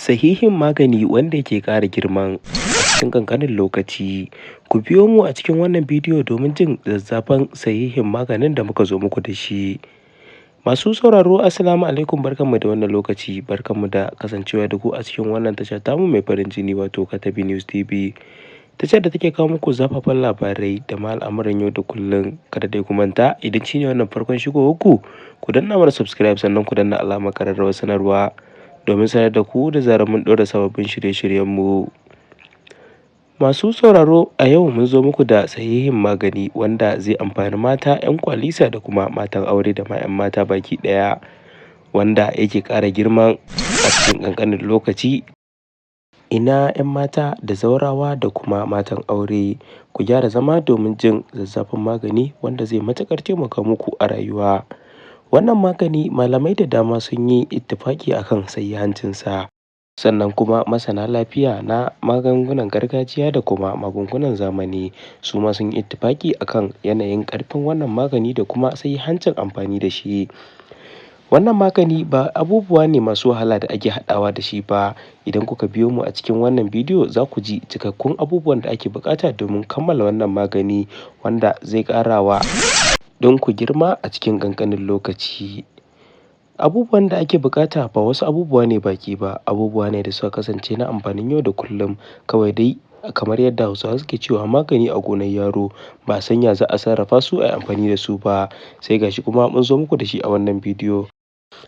Sahihin magani wanda ke ƙara girman cikin ƙanƙanin lokaci. Ku biyo mu a cikin wannan bidiyo domin jin zazzafan sahihin maganin da muka zo muku da shi. Masu sauraro Assalamu alaikum, barkanmu da wannan lokaci, barkanmu da kasancewa da ku a cikin wannan tasha tamu mai farin jini wato Katabi News TV. Tashar da take kawo muku zafafan labarai da ma al'amuran yau da kullum. Kada dai ku manta, idan shi ne wannan farkon shigowarku, ku danna mana subscribe sannan ku danna alamar ƙararrawar sanarwa domin sanar da ku da zarar mun ɗora sababbin shirye-shiryenmu. Masu sauraro, a yau mun zo muku da sahihin magani wanda zai amfani mata 'yan kwalisa da kuma matan aure da ma 'yan mata baki ɗaya, wanda yake ƙara girman a cikin ƙanƙanin lokaci. Ina 'yan mata da zaurawa da kuma matan aure, ku gyara zama domin jin zazzafan magani wanda zai matuƙar taimaka muku a rayuwa. Wannan magani malamai da dama sun yi ittifaƙi akan sahihancinsa, sannan kuma masana lafiya na magungunan gargajiya da kuma magungunan zamani su ma sun yi ittifaƙi akan yanayin ƙarfin wannan magani da kuma sahihancin amfani da shi. Wannan magani ba abubuwa ne masu wahala da ake haɗawa da shi ba. Idan kuka biyo mu a cikin wannan bidiyo za ku ji cikakkun abubuwan da ake buƙata domin kammala wannan magani wanda zai ƙara wa ɗinku girma a cikin ƙanƙanin lokaci. Abubuwan da ake buƙata ba wasu abubuwa ne baki ba, abubuwa ne da suka kasance na amfanin yau da kullum. Kawai dai kamar yadda Hausawa suke cewa magani a gonar yaro, ba a san ya za a sarrafa su a yi amfani da su ba. Sai gashi kuma mun zo muku da shi a wannan bidiyo.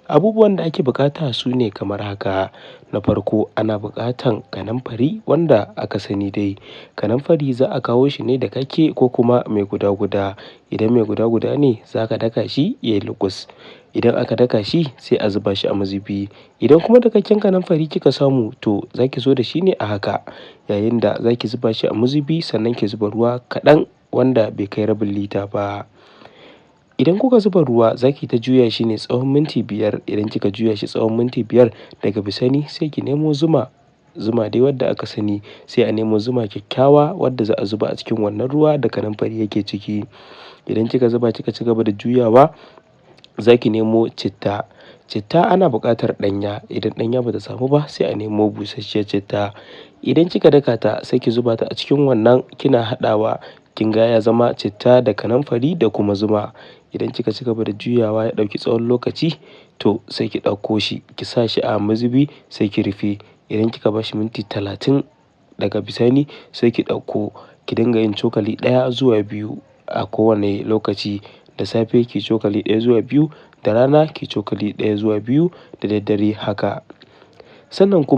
Abubuwan da ake buƙata su ne kamar haka. Na farko, ana buƙatan kanamfari wanda aka sani dai. Kanamfari za a kawo shi ne dakakke ko kuma mai guda-guda. Idan mai guda-guda ne za ka daka shi ya yi luƙus. Idan aka daka shi sai a zuba shi a mazubi. Idan kuma dakakken kanamfari kika samu, to za ki zo da shi ne a haka, yayin da za ki zuba shi a mazubi sannan ki zuba ruwa kaɗan wanda bai kai rabin lita ba. Idan kuka zuba ruwa za ki ta juya shi ne tsawon minti 5. Idan kika juya shi tsawon minti 5, daga bisani sai ki nemo zuma. Zuma dai wadda aka sani, sai a nemo zuma kyakkyawa wadda za a zuba a cikin wannan ruwa da kanamfari yake ciki. Idan kika zuba kika ci gaba da juyawa, za ki nemo citta. Citta ana buƙatar ɗanya. Idan ɗanya ba ta samu ba sai a nemo busasshiyar citta. Idan kika daka ta sai ki zuba ta a cikin wannan, kina haɗawa. Kin ga ya zama citta da kanamfari da kuma zuma. Idan kika ci gaba da juyawa ya ɗauki tsawon lokaci, to sai ki ɗauko shi ki sa shi a mazubi sai ki rufe. Idan kika bar shi minti 30, daga bisani sai ki ɗauko, ki dinga yin cokali 1 zuwa 2 a kowane lokaci. Da safe ki cokali 1 zuwa 2, da rana ki cokali 1 zuwa 2, da daddare haka. Sannan kuma